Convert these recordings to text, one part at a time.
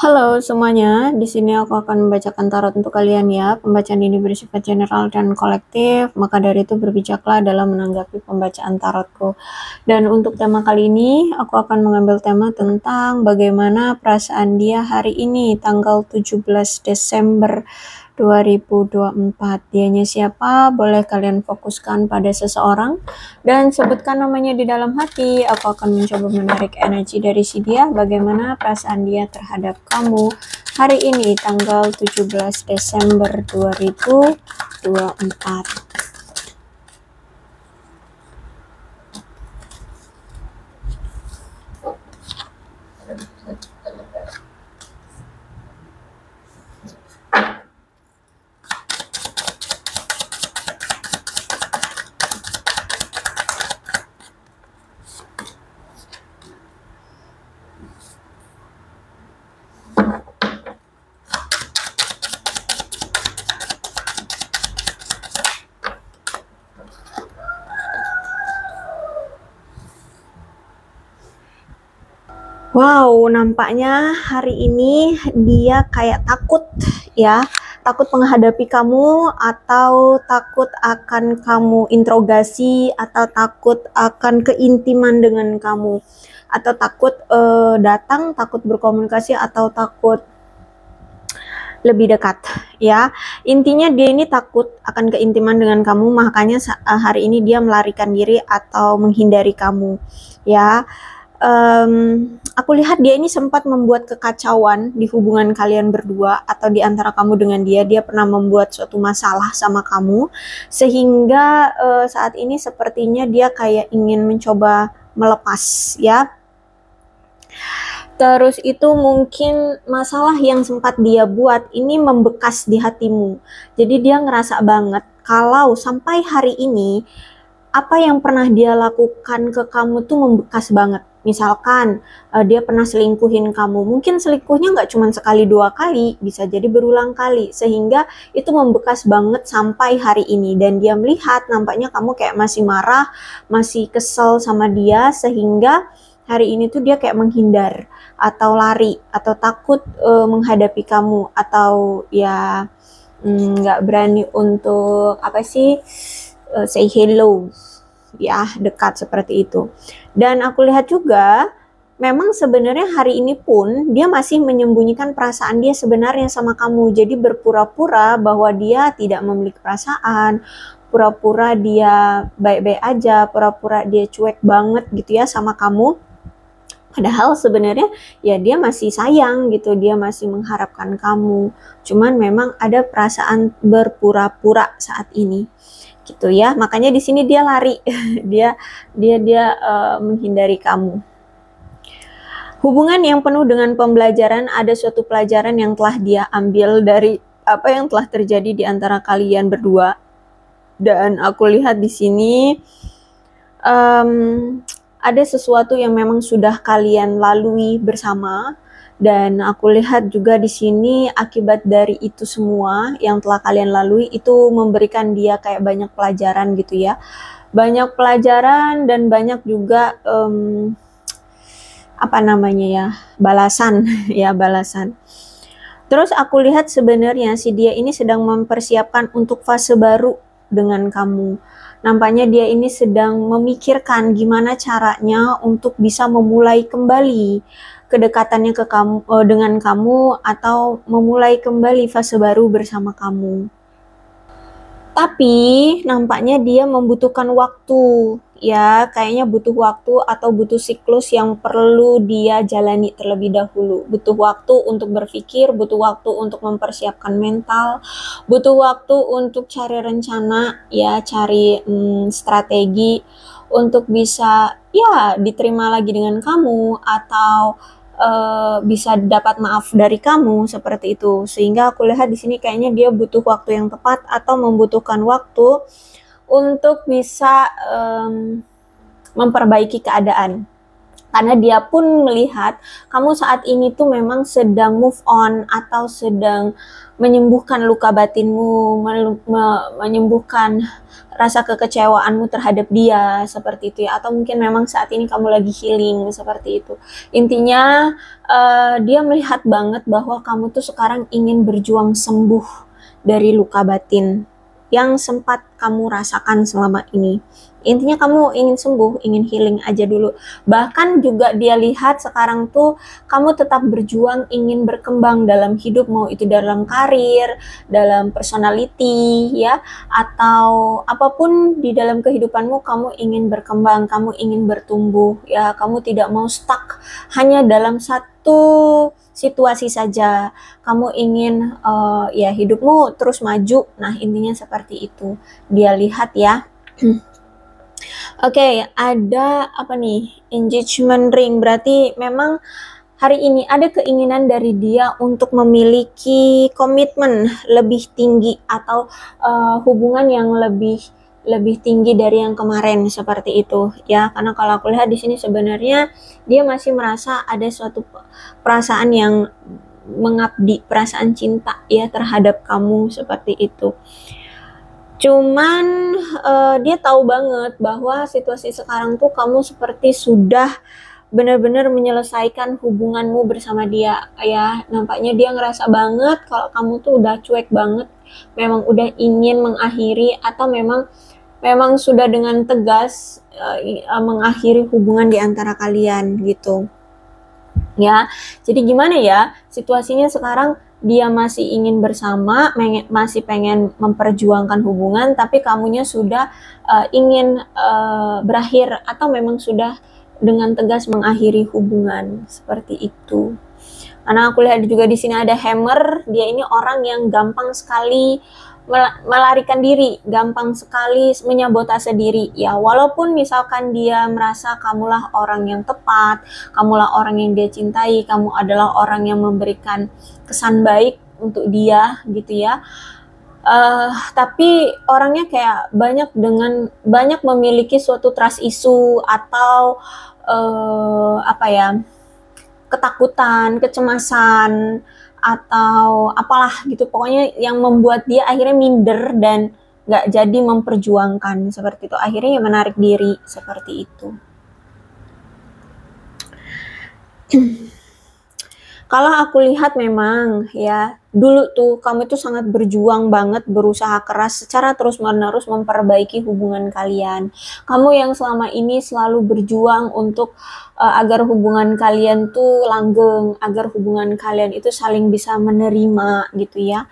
Halo semuanya, di sini aku akan membacakan tarot untuk kalian ya. Pembacaan ini bersifat general dan kolektif, maka dari itu berbijaklah dalam menanggapi pembacaan tarotku. Dan untuk tema kali ini, aku akan mengambil tema tentang bagaimana perasaan dia hari ini, tanggal 17 Desember 2024. Dianya siapa? Boleh kalian fokuskan pada seseorang dan sebutkan namanya di dalam hati. Aku akan mencoba menarik energi dari si dia, bagaimana perasaan dia terhadap kamu hari ini tanggal 17 Desember 2024. Wow, nampaknya hari ini dia kayak takut ya, takut menghadapi kamu, atau takut akan kamu interogasi, atau takut akan keintiman dengan kamu, atau takut datang, takut berkomunikasi, atau takut lebih dekat ya. Intinya dia ini takut akan keintiman dengan kamu, makanya hari ini dia melarikan diri atau menghindari kamu ya. Aku lihat dia ini sempat membuat kekacauan di hubungan kalian berdua atau di antara kamu dengan dia. Dia pernah membuat suatu masalah sama kamu sehingga saat ini sepertinya dia kayak ingin mencoba melepas ya. Terus itu mungkin masalah yang sempat dia buat ini membekas di hatimu. Jadi dia ngerasa banget kalau sampai hari ini apa yang pernah dia lakukan ke kamu tuh membekas banget. Misalkan dia pernah selingkuhin kamu, mungkin selingkuhnya nggak cuma sekali dua kali, bisa jadi berulang kali, sehingga itu membekas banget sampai hari ini. Dan dia melihat nampaknya kamu kayak masih marah, masih kesel sama dia, sehingga hari ini tuh dia kayak menghindar atau lari atau takut menghadapi kamu, atau ya nggak berani untuk apa sih, say hello ya, dekat seperti itu. Dan aku lihat juga memang sebenarnya hari ini pun dia masih menyembunyikan perasaan dia sebenarnya sama kamu. Jadi berpura-pura bahwa dia tidak memiliki perasaan, pura-pura dia baik-baik aja, pura-pura dia cuek banget gitu ya sama kamu. Padahal sebenarnya ya dia masih sayang gitu, dia masih mengharapkan kamu. Cuman memang ada perasaan berpura-pura saat ini gitu ya. Makanya di sini dia lari, dia menghindari kamu. Hubungan yang penuh dengan pembelajaran, ada suatu pelajaran yang telah dia ambil dari apa yang telah terjadi di antara kalian berdua. Dan aku lihat di sini ada sesuatu yang memang sudah kalian lalui bersama. Dan aku lihat juga di sini akibat dari itu semua yang telah kalian lalui itu memberikan dia kayak banyak pelajaran gitu ya. Banyak pelajaran dan banyak juga apa namanya ya, balasan ya, balasan. Terus aku lihat sebenarnya si dia ini sedang mempersiapkan untuk fase baru dengan kamu. Nampaknya dia ini sedang memikirkan gimana caranya untuk bisa memulai kembali kedekatannya ke kamu, dengan kamu, atau memulai kembali fase baru bersama kamu. Tapi nampaknya dia membutuhkan waktu ya, kayaknya butuh waktu atau butuh siklus yang perlu dia jalani terlebih dahulu. Butuh waktu untuk berpikir, butuh waktu untuk mempersiapkan mental, butuh waktu untuk cari rencana ya, cari strategi untuk bisa ya diterima lagi dengan kamu, atau bisa dapat maaf dari kamu seperti itu. Sehingga aku lihat di sini kayaknya dia butuh waktu yang tepat atau membutuhkan waktu untuk bisa memperbaiki keadaan Karena dia pun melihat kamu saat ini tuh memang sedang move on atau sedang menyembuhkan luka batinmu, menyembuhkan rasa kekecewaanmu terhadap dia seperti itu ya, atau mungkin memang saat ini kamu lagi healing seperti itu. Intinya dia melihat banget bahwa kamu tuh sekarang ingin berjuang sembuh dari luka batin yang sempat kamu rasakan selama ini. Intinya kamu ingin sembuh, ingin healing aja dulu. Bahkan juga dia lihat sekarang tuh kamu tetap berjuang ingin berkembang dalam hidup, mau itu dalam karir, dalam personality ya, atau apapun di dalam kehidupanmu kamu ingin berkembang, kamu ingin bertumbuh ya, kamu tidak mau stuck hanya dalam satu situasi saja. Kamu ingin ya hidupmu terus maju. Nah, intinya seperti itu. Dia lihat ya. Oke, ada apa nih? Engagement ring. Berarti memang hari ini ada keinginan dari dia untuk memiliki komitmen lebih tinggi atau hubungan yang lebih tinggi dari yang kemarin seperti itu ya. Karena kalau aku lihat di sini sebenarnya dia masih merasa ada suatu perasaan yang mengabdi, perasaan cinta ya terhadap kamu seperti itu. Cuman dia tahu banget bahwa situasi sekarang tuh kamu seperti sudah benar-benar menyelesaikan hubunganmu bersama dia ya. Nampaknya dia ngerasa banget kalau kamu tuh udah cuek banget, memang udah ingin mengakhiri atau memang sudah dengan tegas mengakhiri hubungan di antara kalian gitu ya. Jadi gimana ya situasinya sekarang, dia masih ingin bersama, masih pengen memperjuangkan hubungan, tapi kamunya sudah ingin berakhir atau memang sudah dengan tegas mengakhiri hubungan seperti itu. Karena aku lihat juga di sini ada hammer, dia ini orang yang gampang sekali melarikan diri, gampang sekali menyabotase diri ya. Walaupun misalkan dia merasa kamulah orang yang tepat, kamulah orang yang dia cintai, kamu adalah orang yang memberikan kesan baik untuk dia gitu ya. Tapi orangnya kayak banyak memiliki suatu trust issue atau apa ya, ketakutan, kecemasan atau apalah gitu, pokoknya yang membuat dia akhirnya minder dan nggak jadi memperjuangkan seperti itu, akhirnya ya menarik diri seperti itu. Kalau aku lihat memang ya, dulu tuh kamu tuh sangat berjuang banget, berusaha keras secara terus-menerus memperbaiki hubungan kalian. Kamu yang selama ini selalu berjuang untuk agar hubungan kalian tuh langgeng, agar hubungan kalian itu saling bisa menerima gitu ya.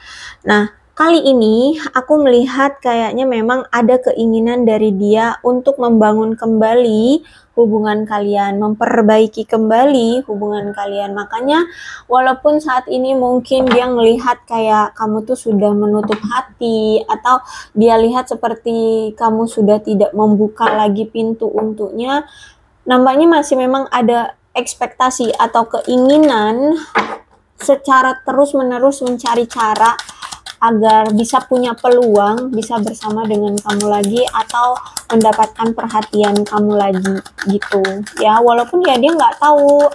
Nah, kali ini aku melihat kayaknya memang ada keinginan dari dia untuk membangun kembali hubungan kalian, memperbaiki kembali hubungan kalian. Makanya walaupun saat ini mungkin dia melihat kayak kamu tuh sudah menutup hati, atau dia lihat seperti kamu sudah tidak membuka lagi pintu untuknya, nampaknya masih memang ada ekspektasi atau keinginan secara terus-menerus mencari cara agar bisa punya peluang bisa bersama dengan kamu lagi atau mendapatkan perhatian kamu lagi gitu ya. Walaupun ya dia nggak tahu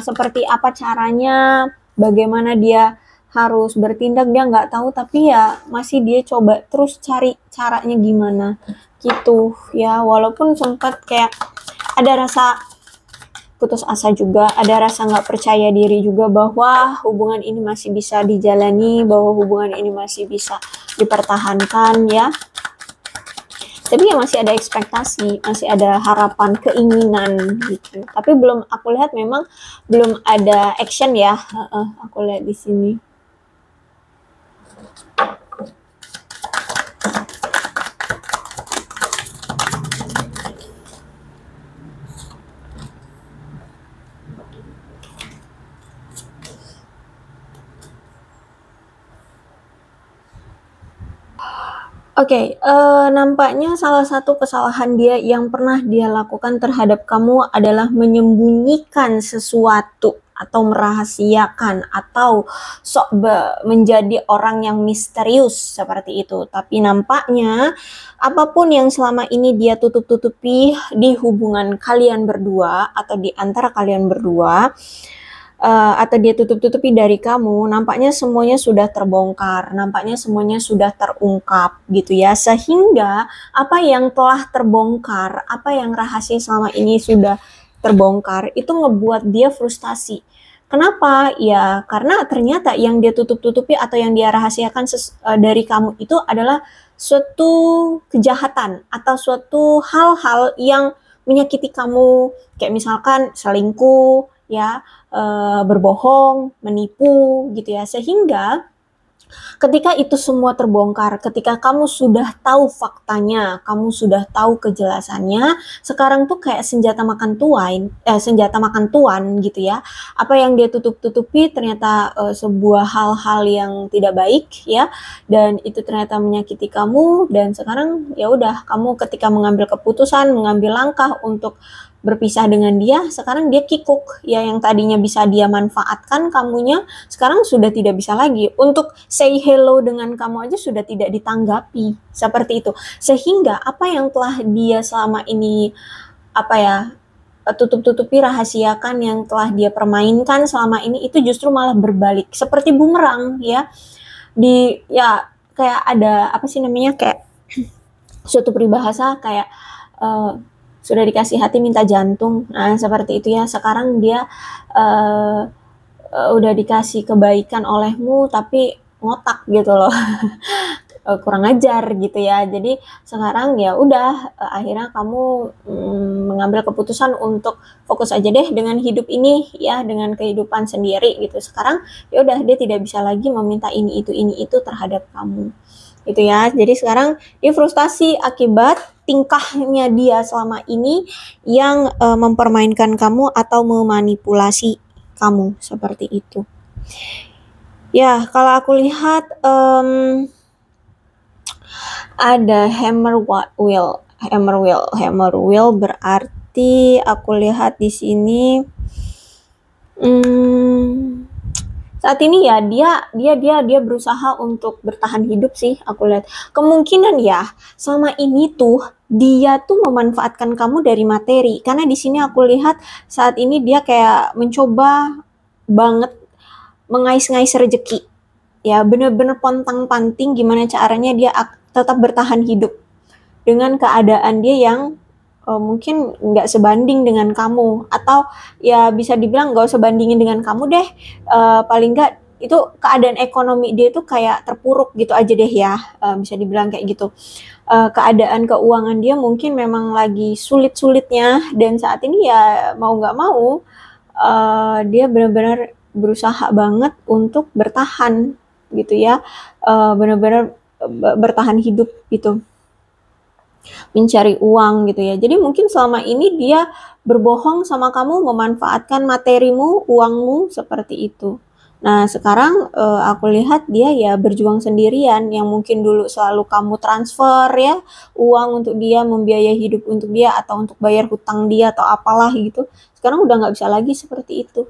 seperti apa caranya, bagaimana dia harus bertindak, dia nggak tahu, tapi ya masih dia coba terus cari caranya gimana gitu ya. Walaupun sempat kayak ada rasa putus asa juga, ada rasa nggak percaya diri juga bahwa hubungan ini masih bisa dijalani, bahwa hubungan ini masih bisa dipertahankan ya. Tapi ya masih ada ekspektasi, masih ada harapan, keinginan gitu. Tapi belum, aku lihat memang belum ada action ya. Aku lihat di sini. Oke, nampaknya salah satu kesalahan dia yang pernah dia lakukan terhadap kamu adalah menyembunyikan sesuatu atau merahasiakan atau menjadi orang yang misterius seperti itu. Tapi nampaknya apapun yang selama ini dia tutup-tutupi di hubungan kalian berdua atau di antara kalian berdua, atau dia tutup-tutupi dari kamu, nampaknya semuanya sudah terbongkar, nampaknya semuanya sudah terungkap gitu ya, sehingga apa yang telah terbongkar, apa yang rahasia selama ini sudah terbongkar, itu ngebuat dia frustasi. Kenapa? Ya karena ternyata yang dia tutup-tutupi atau yang dia rahasiakan dari kamu itu adalah suatu kejahatan atau suatu hal-hal yang menyakiti kamu, kayak misalkan selingkuh, ya, berbohong, menipu gitu ya. Sehingga ketika itu semua terbongkar, ketika kamu sudah tahu faktanya, kamu sudah tahu kejelasannya, sekarang tuh kayak senjata makan tuan gitu ya. Apa yang dia tutup-tutupi ternyata sebuah hal-hal yang tidak baik ya, dan itu ternyata menyakiti kamu, dan sekarang ya udah, kamu ketika mengambil keputusan, mengambil langkah untuk berpisah dengan dia, sekarang dia kikuk ya, yang tadinya bisa dia manfaatkan kamunya, sekarang sudah tidak bisa lagi. Untuk say hello dengan kamu aja sudah tidak ditanggapi, seperti itu. Sehingga apa yang telah dia selama ini tutup-tutupi, rahasiakan, yang telah dia permainkan selama ini, itu justru malah berbalik seperti bumerang ya. Kayak ada apa sih namanya, kayak suatu peribahasa kayak sudah dikasih hati minta jantung. Nah, seperti itu ya. Sekarang dia udah dikasih kebaikan olehmu tapi ngotak gitu loh. Kurang ajar gitu ya. Jadi sekarang ya udah, akhirnya kamu mengambil keputusan untuk fokus aja deh dengan hidup ini ya, dengan kehidupan sendiri gitu. Sekarang ya udah, dia tidak bisa lagi meminta ini itu terhadap kamu. Gitu ya. Jadi sekarang dia frustasi akibat tingkahnya dia selama ini yang mempermainkan kamu atau memanipulasi kamu, seperti itu. Ya, kalau aku lihat ada hammer wheel berarti aku lihat di sini saat ini ya dia berusaha untuk bertahan hidup sih, aku lihat. Kemungkinan ya selama ini tuh dia tuh memanfaatkan kamu dari materi, karena di sini aku lihat saat ini dia kayak mencoba banget mengais-ngais rezeki ya, bener-bener pontang-panting gimana caranya dia tetap bertahan hidup dengan keadaan dia yang mungkin nggak sebanding dengan kamu, atau ya bisa dibilang nggak usah bandingin dengan kamu deh, paling nggak itu keadaan ekonomi dia itu kayak terpuruk gitu aja deh ya, bisa dibilang kayak gitu. Keadaan keuangan dia mungkin memang lagi sulit-sulitnya, dan saat ini ya mau nggak mau dia benar-benar berusaha banget untuk bertahan gitu ya, benar-benar bertahan hidup gitu, mencari uang gitu ya. Jadi mungkin selama ini dia berbohong sama kamu, memanfaatkan materimu, uangmu, seperti itu. Nah sekarang aku lihat dia ya berjuang sendirian, yang mungkin dulu selalu kamu transfer ya uang untuk dia, membiayai hidup untuk dia, atau untuk bayar hutang dia atau apalah gitu. Sekarang udah nggak bisa lagi seperti itu.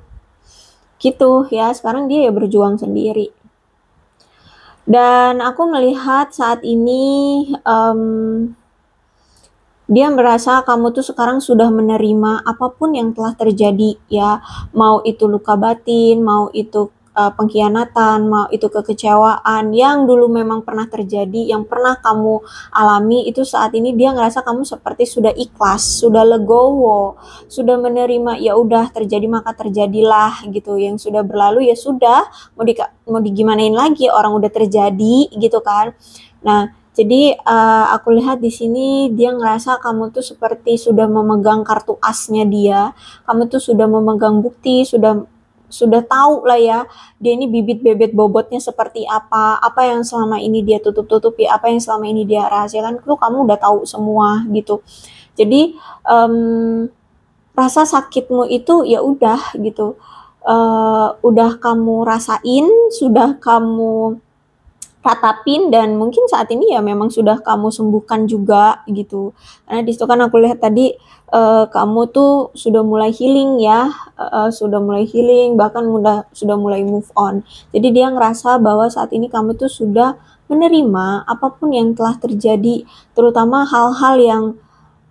Gitu ya, sekarang dia ya berjuang sendiri. Dan aku melihat saat ini dia merasa kamu tuh sekarang sudah menerima apapun yang telah terjadi ya, mau itu luka batin, mau itu pengkhianatan, mau itu kekecewaan yang dulu memang pernah terjadi, yang pernah kamu alami, itu saat ini dia ngerasa kamu seperti sudah ikhlas, sudah legowo, sudah menerima, ya udah terjadi maka terjadilah gitu, yang sudah berlalu ya sudah, mau digimanain lagi, orang udah terjadi gitu kan. Nah jadi aku lihat di sini dia ngerasa kamu tuh seperti sudah memegang kartu asnya dia, kamu tuh sudah memegang bukti, sudah tahu lah ya, dia ini bibit bebet bobotnya seperti apa yang selama ini dia tutup-tutupi, apa yang selama ini dia rahasiakan, tuh kamu udah tahu semua gitu. Jadi rasa sakitmu itu ya udah gitu, udah kamu rasain, sudah kamu ratapin, dan mungkin saat ini ya memang sudah kamu sembuhkan juga gitu. Karena di situ kan aku lihat tadi kamu tuh sudah mulai healing ya, sudah mulai healing, bahkan sudah mulai move on. Jadi dia ngerasa bahwa saat ini kamu tuh sudah menerima apapun yang telah terjadi, terutama hal-hal yang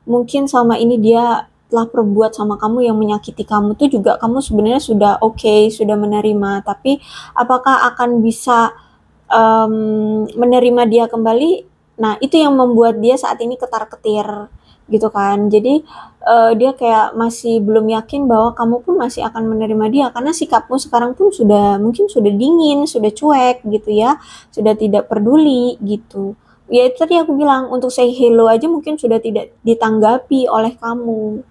mungkin selama ini dia telah perbuat sama kamu yang menyakiti kamu tuh juga kamu sebenarnya sudah oke, sudah menerima. Tapi apakah akan bisa menerima dia kembali? Nah, itu yang membuat dia saat ini ketar-ketir gitu kan. Jadi dia kayak masih belum yakin bahwa kamu pun masih akan menerima dia, karena sikapmu sekarang pun mungkin sudah dingin, sudah cuek gitu ya, sudah tidak peduli gitu. Ya itu tadi aku bilang, untuk say hello aja mungkin sudah tidak ditanggapi oleh kamu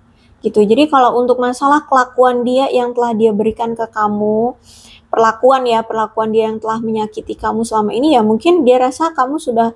gitu. Jadi kalau untuk masalah kelakuan dia yang telah dia berikan ke kamu, perlakuan dia yang telah menyakiti kamu selama ini, ya mungkin dia rasa kamu sudah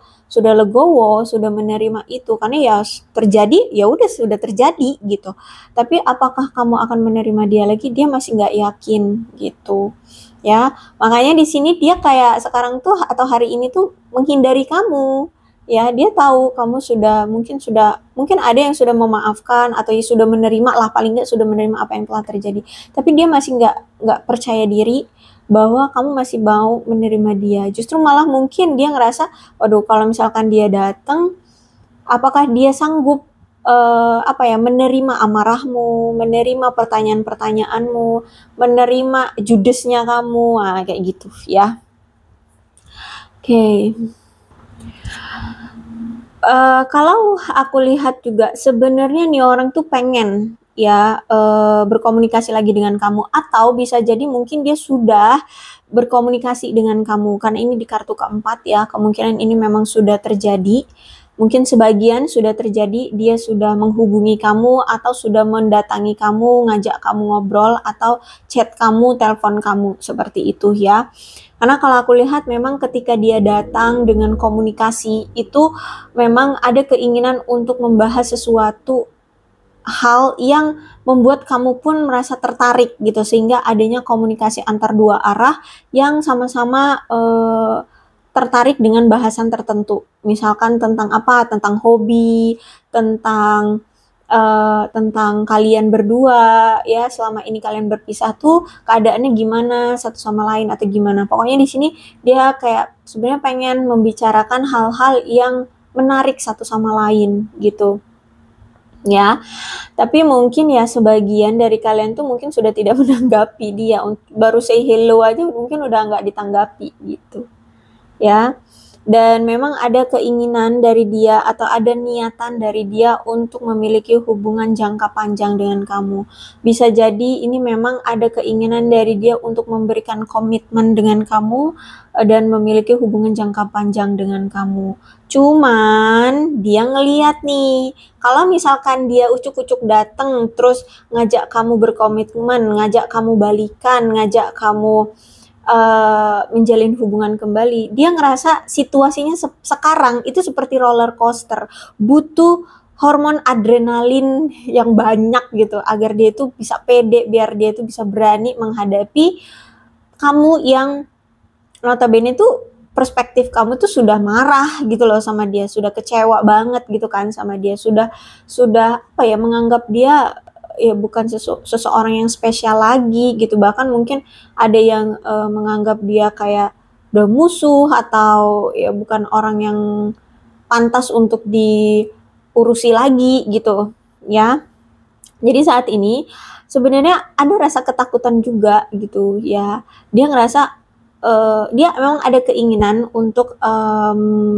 legowo, sudah menerima itu, karena ya terjadi, ya udah sudah terjadi gitu. Tapi apakah kamu akan menerima dia lagi? Dia masih nggak yakin gitu ya. Makanya di sini dia kayak sekarang tuh atau hari ini tuh menghindari kamu. Ya, dia tahu kamu mungkin ada yang sudah memaafkan atau ya sudah menerima lah, paling nggak sudah menerima apa yang telah terjadi. Tapi dia masih nggak percaya diri bahwa kamu masih mau menerima dia. Justru malah mungkin dia ngerasa, waduh kalau misalkan dia datang, apakah dia sanggup menerima amarahmu, menerima pertanyaan-pertanyaanmu, menerima judesnya kamu, kayak gitu ya. Oke. Kalau aku lihat juga sebenarnya nih orang tuh pengen ya berkomunikasi lagi dengan kamu, atau bisa jadi mungkin dia sudah berkomunikasi dengan kamu, karena ini di kartu keempat ya, kemungkinan ini memang sudah terjadi. Mungkin sebagian sudah terjadi, dia sudah menghubungi kamu atau sudah mendatangi kamu, ngajak kamu ngobrol atau chat kamu, telepon kamu, seperti itu ya. Karena kalau aku lihat memang ketika dia datang dengan komunikasi itu memang ada keinginan untuk membahas sesuatu hal yang membuat kamu pun merasa tertarik gitu, sehingga adanya komunikasi antar dua arah yang sama-sama tertarik dengan bahasan tertentu. Misalkan tentang apa? Tentang hobi, tentang kalian berdua ya, selama ini kalian berpisah tuh keadaannya gimana satu sama lain atau gimana. Pokoknya di sini dia kayak sebenarnya pengen membicarakan hal-hal yang menarik satu sama lain gitu. Ya, tapi mungkin ya sebagian dari kalian tuh mungkin sudah tidak menanggapi dia, baru say hello aja mungkin udah nggak ditanggapi gitu ya. Dan memang ada keinginan dari dia atau ada niatan dari dia untuk memiliki hubungan jangka panjang dengan kamu. Bisa jadi ini memang ada keinginan dari dia untuk memberikan komitmen dengan kamu dan memiliki hubungan jangka panjang dengan kamu. Cuman dia ngeliat nih, kalau misalkan dia ucuk-ucuk dateng terus ngajak kamu berkomitmen, ngajak kamu balikan, ngajak kamu menjalin hubungan kembali, dia ngerasa situasinya sekarang itu seperti roller coaster, butuh hormon adrenalin yang banyak gitu agar dia itu bisa pede, biar dia itu bisa berani menghadapi kamu yang notabene tuh perspektif kamu tuh sudah marah gitu loh sama dia, sudah kecewa banget gitu kan sama dia, sudah menganggap dia ya bukan seseorang yang spesial lagi gitu. Bahkan mungkin ada yang menganggap dia kayak udah musuh atau ya bukan orang yang pantas untuk diurusi lagi gitu ya. Jadi saat ini sebenarnya ada rasa ketakutan juga gitu ya. Dia ngerasa dia memang ada keinginan untuk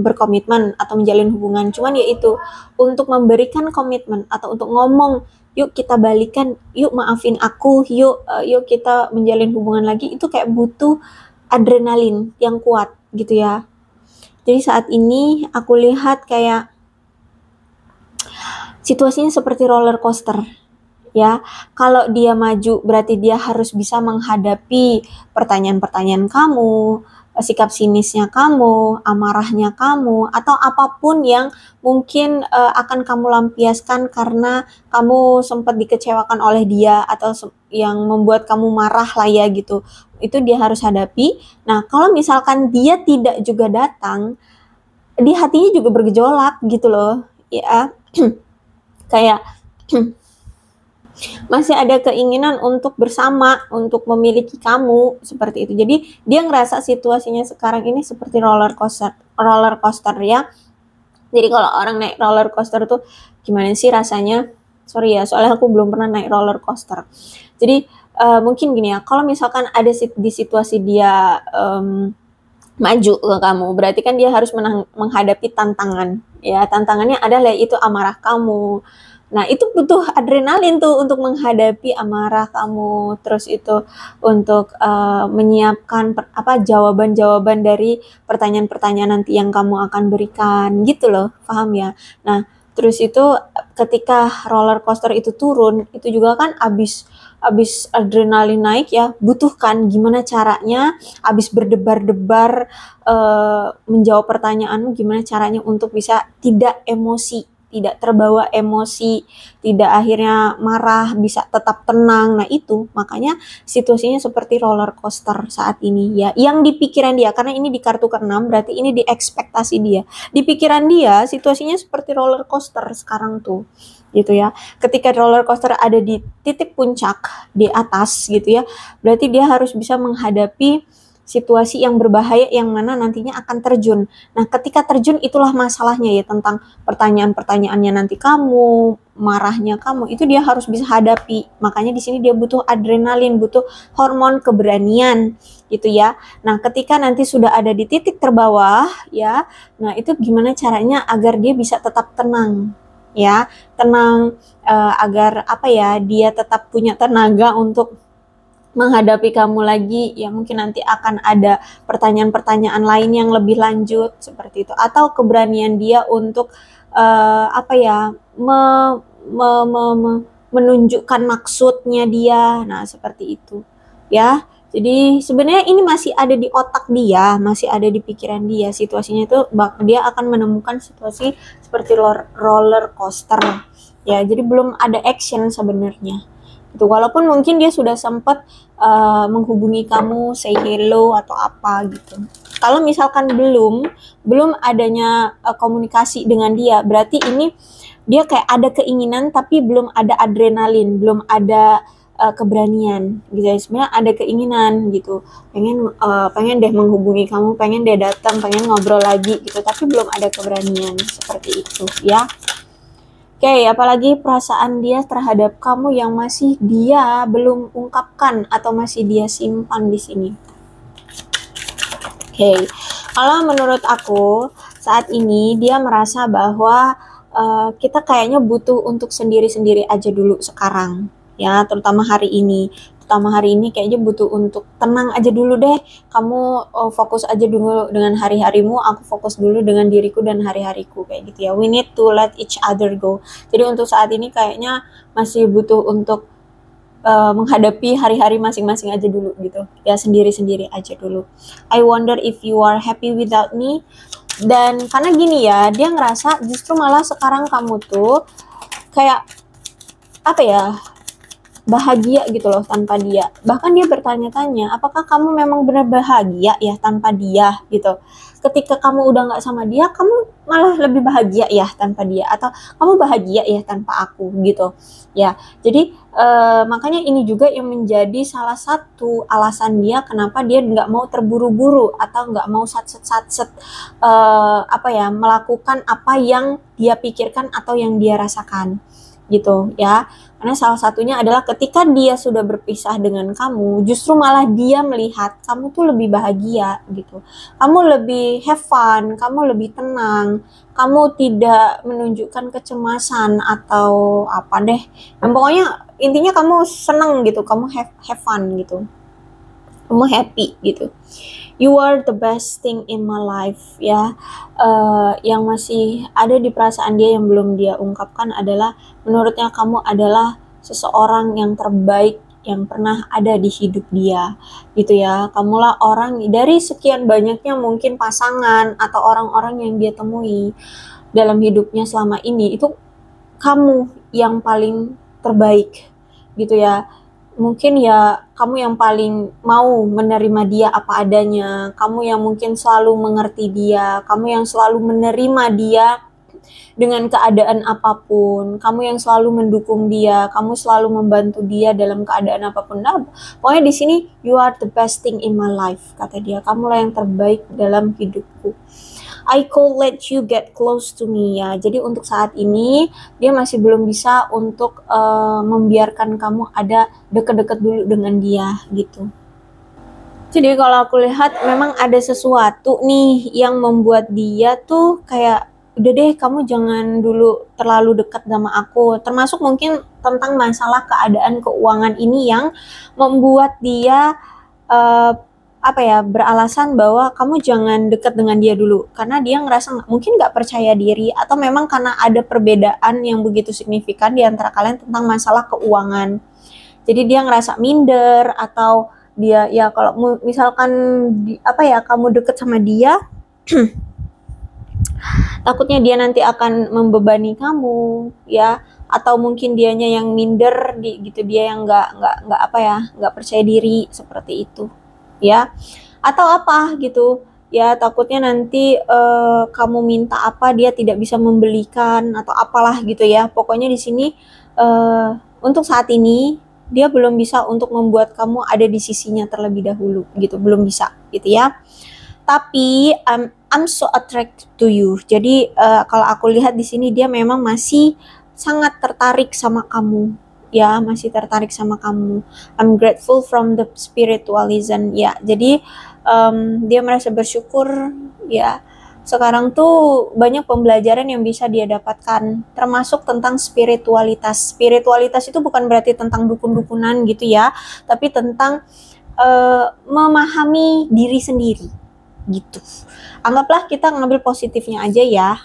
berkomitmen atau menjalin hubungan, cuman yaitu untuk memberikan komitmen atau untuk ngomong yuk kita balikan, yuk maafin aku, yuk kita menjalin hubungan lagi, itu kayak butuh adrenalin yang kuat gitu ya. Jadi saat ini aku lihat kayak situasinya seperti roller coaster ya. Kalau dia maju berarti dia harus bisa menghadapi pertanyaan-pertanyaan kamu, sikap sinisnya kamu, amarahnya kamu, atau apapun yang mungkin akan kamu lampiaskan karena kamu sempat dikecewakan oleh dia atau yang membuat kamu marah lah ya gitu. Itu dia harus hadapi. Nah, kalau misalkan dia tidak juga datang, di hatinya juga bergejolak gitu loh, ya. Kayak masih ada keinginan untuk bersama, untuk memiliki kamu, seperti itu. Jadi dia ngerasa situasinya sekarang ini seperti roller coaster ya. Jadi kalau orang naik roller coaster tuh gimana sih rasanya? Sorry ya, soalnya aku belum pernah naik roller coaster. Jadi mungkin gini ya, kalau misalkan ada di situasi dia maju ke kamu, berarti kan dia harus menghadapi tantangan. Ya, tantangannya adalah itu amarah kamu. Nah, itu butuh adrenalin tuh untuk menghadapi amarah kamu, terus itu untuk menyiapkan jawaban-jawaban dari pertanyaan-pertanyaan nanti yang kamu akan berikan, gitu loh, paham ya? Nah, terus itu ketika roller coaster itu turun, itu juga kan abis adrenalin naik ya, butuhkan gimana caranya abis berdebar-debar menjawab pertanyaanmu, gimana caranya untuk bisa tidak emosi, tidak terbawa emosi, tidak akhirnya marah, bisa tetap tenang. Nah itu makanya situasinya seperti roller coaster saat ini ya, yang di pikiran dia, karena ini di kartu ke-6 berarti ini di ekspektasi dia, di pikiran dia situasinya seperti roller coaster sekarang tuh gitu ya. Ketika roller coaster ada di titik puncak di atas gitu ya, berarti dia harus bisa menghadapi situasi yang berbahaya yang mana nantinya akan terjun. Nah, ketika terjun itulah masalahnya ya, tentang pertanyaan-pertanyaannya nanti kamu, marahnya kamu, itu dia harus bisa hadapi. Makanya di sini dia butuh adrenalin, butuh hormon keberanian gitu ya. Nah, ketika nanti sudah ada di titik terbawah ya, nah itu gimana caranya agar dia bisa tetap tenang ya, tenang agar dia tetap punya tenaga untuk menghadapi kamu lagi, ya mungkin nanti akan ada pertanyaan-pertanyaan lain yang lebih lanjut seperti itu, atau keberanian dia untuk menunjukkan maksudnya dia. Nah seperti itu ya. Jadi sebenarnya ini masih ada di otak dia, masih ada di pikiran dia. Situasinya itu dia akan menemukan situasi seperti roller coaster ya. Jadi belum ada action sebenarnya. Itu walaupun mungkin dia sudah sempat menghubungi kamu, say hello atau apa gitu. Kalau misalkan belum adanya komunikasi dengan dia, berarti ini dia kayak ada keinginan tapi belum ada adrenalin, belum ada keberanian gitu ya. Sebenarnya ada keinginan gitu, pengen deh menghubungi kamu, pengen deh datang, pengen ngobrol lagi gitu, tapi belum ada keberanian seperti itu ya. Oke, apalagi perasaan dia terhadap kamu yang masih dia belum ungkapkan atau masih dia simpan di sini. Oke, kalau menurut aku saat ini dia merasa bahwa kita kayaknya butuh untuk sendiri-sendiri aja dulu sekarang, ya, terutama hari ini. Kayaknya butuh untuk tenang aja dulu deh. Kamu fokus aja dulu dengan hari-harimu, aku fokus dulu dengan diriku dan hari-hariku, kayak gitu ya. We need to let each other go. Jadi untuk saat ini kayaknya masih butuh untuk menghadapi hari-hari masing-masing aja dulu gitu. Ya sendiri-sendiri aja dulu. I wonder if you are happy without me. Dan karena gini ya, dia ngerasa justru malah sekarang kamu tuh kayak bahagia gitu loh tanpa dia. Bahkan dia bertanya-tanya, apakah kamu memang benar bahagia ya tanpa dia gitu. Ketika kamu udah gak sama dia, kamu malah lebih bahagia ya tanpa dia, atau kamu bahagia ya tanpa aku gitu ya. Jadi makanya ini juga yang menjadi salah satu alasan dia kenapa dia gak mau terburu-buru atau gak mau satset melakukan apa yang dia pikirkan atau yang dia rasakan gitu ya. Karena salah satunya adalah ketika dia sudah berpisah dengan kamu, justru malah dia melihat kamu tuh lebih bahagia gitu. Kamu lebih have fun, kamu lebih tenang, kamu tidak menunjukkan kecemasan atau apa deh. Nah, pokoknya intinya kamu seneng gitu, kamu have fun gitu. Kamu happy gitu. You are the best thing in my life ya. Yang masih ada di perasaan dia yang belum dia ungkapkan adalah menurutnya kamu adalah seseorang yang terbaik yang pernah ada di hidup dia, gitu ya. Kamulah orang dari sekian banyaknya mungkin pasangan atau orang-orang yang dia temui dalam hidupnya selama ini, itu kamu yang paling terbaik, gitu ya. Mungkin ya kamu yang paling mau menerima dia apa adanya, kamu yang mungkin selalu mengerti dia, kamu yang selalu menerima dia dengan keadaan apapun, kamu yang selalu mendukung dia, kamu selalu membantu dia dalam keadaan apapun. Nah, pokoknya di sini you are the best thing in my life, kata dia. Kamulah yang terbaik dalam hidupku. I could let you get close to me, ya. Jadi untuk saat ini dia masih belum bisa untuk membiarkan kamu ada deket-deket dulu dengan dia, gitu. Jadi kalau aku lihat memang ada sesuatu nih yang membuat dia tuh kayak udah deh kamu jangan dulu terlalu dekat sama aku. Termasuk mungkin tentang masalah keadaan keuangan ini yang membuat dia beralasan bahwa kamu jangan dekat dengan dia dulu karena dia ngerasa mungkin nggak percaya diri atau memang karena ada perbedaan yang begitu signifikan di antara kalian tentang masalah keuangan. Jadi dia ngerasa minder atau dia ya kalau misalkan kamu deket sama dia takutnya dia nanti akan membebani kamu, ya, atau mungkin dianya yang minder gitu, dia yang nggak percaya diri seperti itu, ya, atau apa gitu, ya, takutnya nanti kamu minta apa dia tidak bisa membelikan atau apalah gitu ya. Pokoknya di sini untuk saat ini dia belum bisa untuk membuat kamu ada di sisinya terlebih dahulu gitu, belum bisa gitu ya. Tapi I'm so attracted to you. Jadi kalau aku lihat di sini dia memang masih sangat tertarik sama kamu, ya, masih tertarik sama kamu. I'm grateful from the spiritualism, ya. Jadi dia merasa bersyukur, ya. Sekarang tuh banyak pembelajaran yang bisa dia dapatkan, termasuk tentang spiritualitas. Spiritualitas itu bukan berarti tentang dukun-dukunan gitu ya, tapi tentang memahami diri sendiri gitu. Anggaplah kita ngambil positifnya aja ya,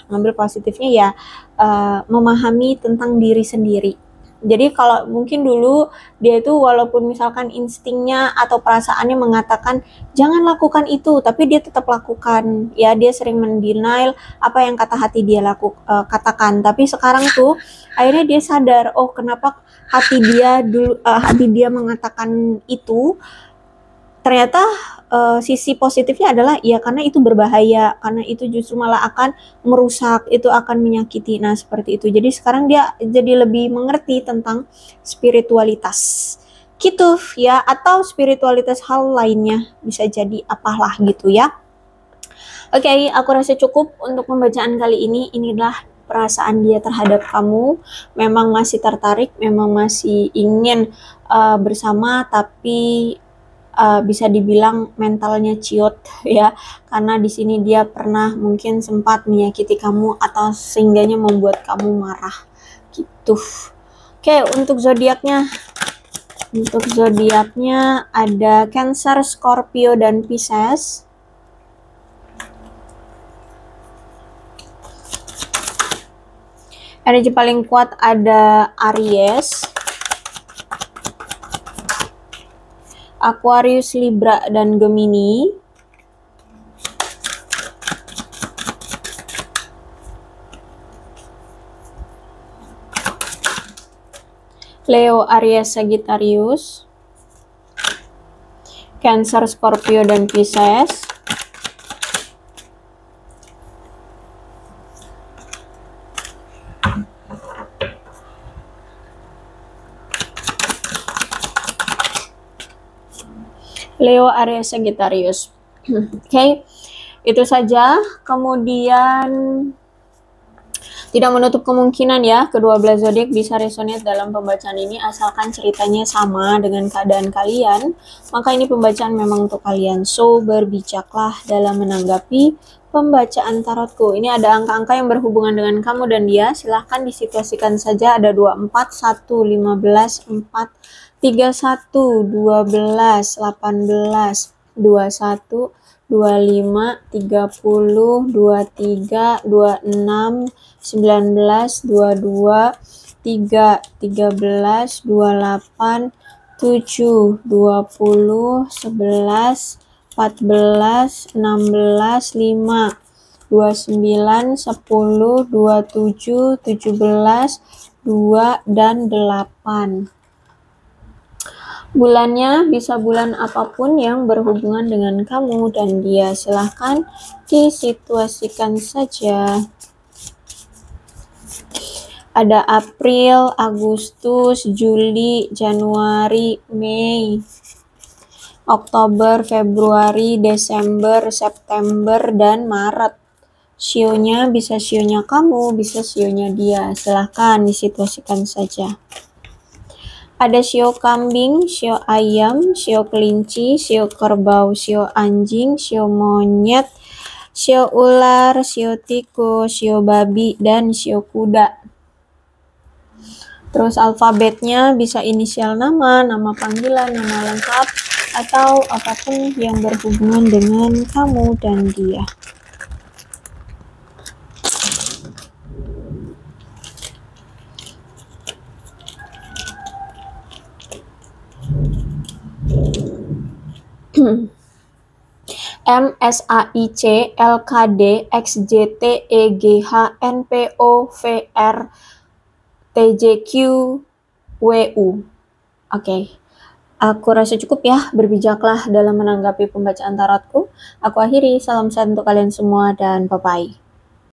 memahami tentang diri sendiri. Jadi kalau mungkin dulu dia itu walaupun misalkan instingnya atau perasaannya mengatakan jangan lakukan itu, tapi dia tetap lakukan. Ya, dia sering mendenial apa yang kata hati dia katakan. Tapi sekarang tuh akhirnya dia sadar, oh kenapa hati dia mengatakan itu. Ternyata sisi positifnya adalah ya karena itu berbahaya, karena itu justru malah akan merusak, itu akan menyakiti. Nah, seperti itu. Jadi sekarang dia jadi lebih mengerti tentang spiritualitas. Gitu ya, atau spiritualitas hal lainnya, bisa jadi apalah gitu ya. Oke, aku rasa cukup untuk pembacaan kali ini. Inilah perasaan dia terhadap kamu. Memang masih tertarik, memang masih ingin bersama, tapi bisa dibilang mentalnya ciut ya, karena di sini dia pernah mungkin sempat menyakiti kamu atau sehingganya membuat kamu marah gitu. Oke, untuk zodiaknya ada Cancer, Scorpio, dan Pisces. Energi paling kuat ada Aries, Aquarius, Libra, dan Gemini. Leo, Aries, Sagittarius, Cancer, Scorpio, dan Pisces. Leo, Aries, Sagittarius. Oke, itu saja. Kemudian tidak menutup kemungkinan ya kedua belah zodiak bisa resonate dalam pembacaan ini, asalkan ceritanya sama dengan keadaan kalian, maka ini pembacaan memang untuk kalian. So, berbijaklah dalam menanggapi pembacaan tarotku. Ini ada angka-angka yang berhubungan dengan kamu dan dia. Silahkan disituasikan saja. Ada 24, 1, 15, 4, 31, 12, 18, 21, 25, 30, 23, 26, 19, 22, 3, 13, 28, 7, 20, 11, 14, 16, 5, 29, 10, 27, 17, 2, dan 8. Bulannya bisa bulan apapun yang berhubungan dengan kamu dan dia. Silahkan disituasikan saja. Ada April, Agustus, Juli, Januari, Mei, Oktober, Februari, Desember, September, dan Maret. Sionya bisa sionya kamu, bisa sionya dia. Silahkan disituasikan saja. Ada sio kambing, sio ayam, sio kelinci, sio kerbau, sio anjing, sio monyet, sio ular, sio tikus, sio babi, dan sio kuda. Terus alfabetnya bisa inisial nama, nama panggilan, nama lengkap, atau apapun yang berhubungan dengan kamu dan dia. M, S, A, I, C, L, K, D, X, J, T, E, G, H, N, P, O, V, R, T, J, Q, W, U. Oke. Aku rasa cukup ya, berbijaklah dalam menanggapi pembacaan tarotku. Aku akhiri, salam sehat untuk kalian semua dan bye-bye.